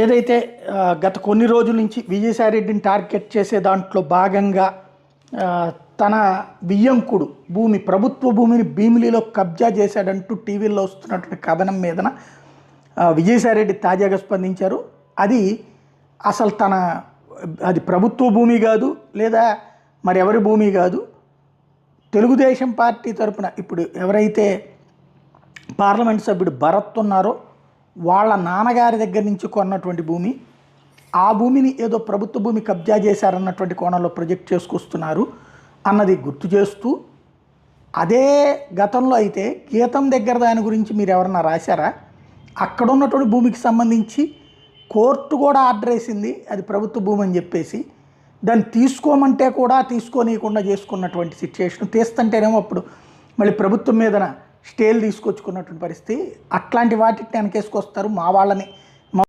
ఏదైతే గత కొన్ని రోజుల నుంచి విజయసాయిరెడ్డిని టార్గెట్ చేసే దాంట్లో భాగంగా ఆ, తన బియ్యంకుడు భూమి ప్రభుత్వ భూమిని భీమిలిలో కబ్జా చేశాడంటూ టీవీల్లో వస్తున్నటువంటి కథనం మీదన విజయసాయిరెడ్డి తాజాగా స్పందించారు. అది అసలు అది ప్రభుత్వ భూమి కాదు, లేదా మరి ఎవరి భూమి కాదు. తెలుగుదేశం పార్టీ తరపున ఇప్పుడు ఎవరైతే పార్లమెంట్ సభ్యుడు భరత్ ఉన్నారో వాళ్ళ నాన్నగారి దగ్గర నుంచి కొన్నటువంటి భూమి, ఆ భూమిని ఏదో ప్రభుత్వ భూమి కబ్జా చేశారన్నటువంటి కోణంలో ప్రొజెక్ట్ చేసుకొస్తున్నారు అన్నది గుర్తు చేస్తూ, అదే గతంలో అయితే గీతం దగ్గర దాని గురించి మీరు ఎవరన్నా రాశారా? అక్కడ ఉన్నటువంటి భూమికి సంబంధించి కోర్టు కూడా ఆర్డర్ వేసింది అది ప్రభుత్వ భూమి అని చెప్పేసి, దాన్ని తీసుకోమంటే కూడా తీసుకోనీయకుండా చేసుకున్నటువంటి సిచ్యుయేషన్. తీస్తుంటేనేమో అప్పుడు మళ్ళీ ప్రభుత్వం మీదన స్టేలు తీసుకొచ్చుకున్నటువంటి పరిస్థితి. అట్లాంటి వాటిని వెనకేసుకొస్తారు, మా వాళ్ళని